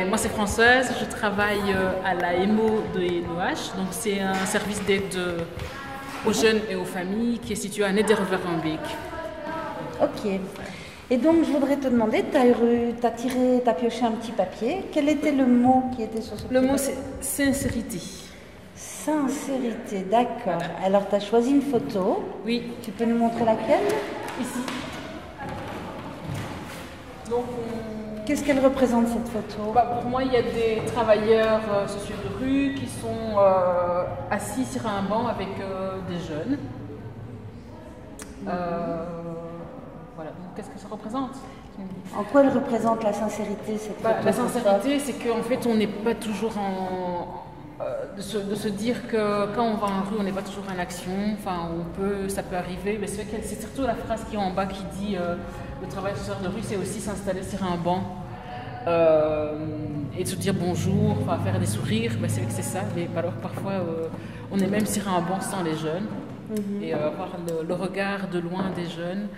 Moi c'est Françoise, je travaille à la EMO de NOH, donc c'est un service d'aide aux jeunes et aux familles qui est situé à Nederweerembeek. Ok. Et donc je voudrais te demander, tu as pioché un petit papier. Quel était le mot qui était sur ce Le petit mot papier? c'est sincérité. Sincérité, d'accord. Alors tu as choisi une photo. Oui, Tu peux nous montrer laquelle? ici. Donc, Qu'est-ce qu'elle représente cette photo? pour moi, il y a des travailleurs sociaux de rue qui sont assis sur un banc avec des jeunes. Voilà, donc qu'est-ce que ça représente? En quoi elle représente la sincérité, cette photo? La sincérité, c'est qu'en fait, on n'est pas toujours de se dire que quand on va en rue, on n'est pas toujours en action. Enfin, ça peut arriver. Mais c'est surtout la phrase qui est en bas qui dit le travail social de rue, c'est aussi s'installer sur un banc et de se dire bonjour, enfin, faire des sourires. C'est vrai que c'est ça. Mais alors parfois, on est même sur un banc sans les jeunes. Et avoir le regard de loin des jeunes.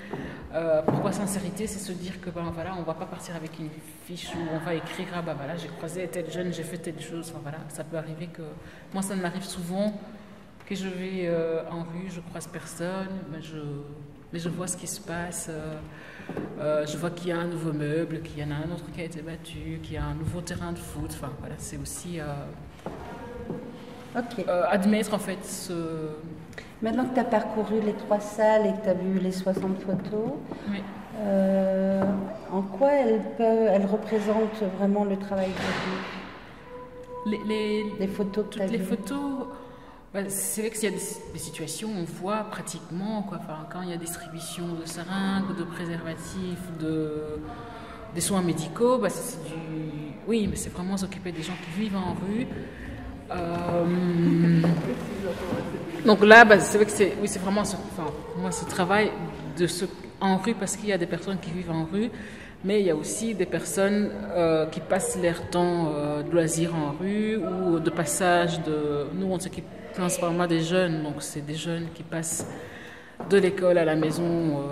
Pourquoi sincérité? C'est se dire que voilà, on ne va pas partir avec une fiche où on va écrire voilà, j'ai croisé tel jeune, j'ai fait telle chose. Enfin, voilà, ça peut arriver que moi ça m'arrive souvent que je vais en rue, je croise personne, mais je vois ce qui se passe. Je vois qu'il y a un nouveau meuble, qu'il y en a un autre qui a été battu, qu'il y a un nouveau terrain de foot. Enfin voilà, c'est aussi admettre en fait Maintenant que tu as parcouru les 3 salles et que tu as vu les 60 photos, oui. En quoi elles représentent vraiment le travail de rue? Les photos que tu as vues. Les photos, c'est vrai qu'il y a des situations où on voit pratiquement, quand il y a distribution de seringues, de préservatifs, des soins médicaux, oui, mais c'est vraiment s'occuper des gens qui vivent en rue. Donc là, c'est vrai que c'est vraiment ce travail en rue, parce qu'il y a des personnes qui vivent en rue, mais il y a aussi des personnes qui passent leur temps de loisirs en rue ou de passage. Nous, on s'occupe principalement des jeunes, donc c'est des jeunes qui passent de l'école à la maison.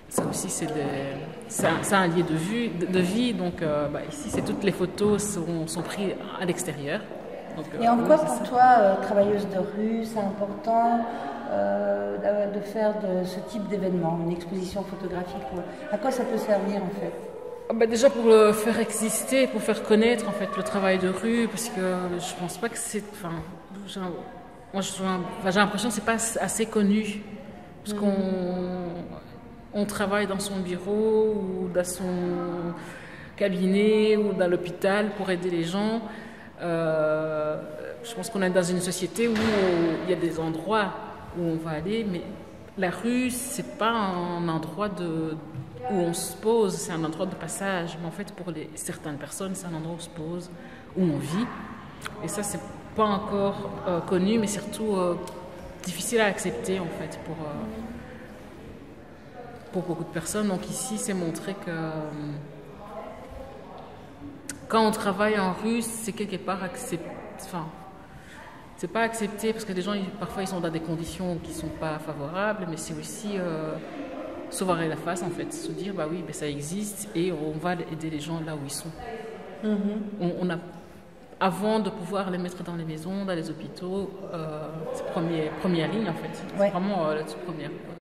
Ça aussi, c'est un lieu de vie. Donc ici, toutes les photos sont prises à l'extérieur. Et en quoi pour toi, travailleuse de rue, c'est important de faire de ce type d'événement, une exposition photographique? À quoi ça peut servir en fait? Déjà pour le faire exister, pour faire connaître en fait le travail de rue, parce que je pense pas que c'est... Moi j'ai l'impression que c'est pas assez connu, parce qu'on travaille dans son bureau ou dans son cabinet ou dans l'hôpital pour aider les gens. Je pense qu'on est dans une société où il y a des endroits où on va aller, mais la rue, c'est pas un endroit où on se pose, c'est un endroit de passage. Mais en fait, pour certaines personnes, c'est un endroit où on se pose, où on vit. Et ça, c'est pas encore connu, mais surtout difficile à accepter en fait pour beaucoup de personnes. Donc ici, c'est montrer que quand on travaille en rue, c'est quelque part accepté. C'est pas accepté parce que les gens, parfois, ils sont dans des conditions qui sont pas favorables, mais c'est aussi se voir la face, en fait. Se dire, oui, ça existe et on va aider les gens là où ils sont. Avant de pouvoir les mettre dans les maisons, dans les hôpitaux, c'est première ligne, en fait. C'est vraiment la toute première.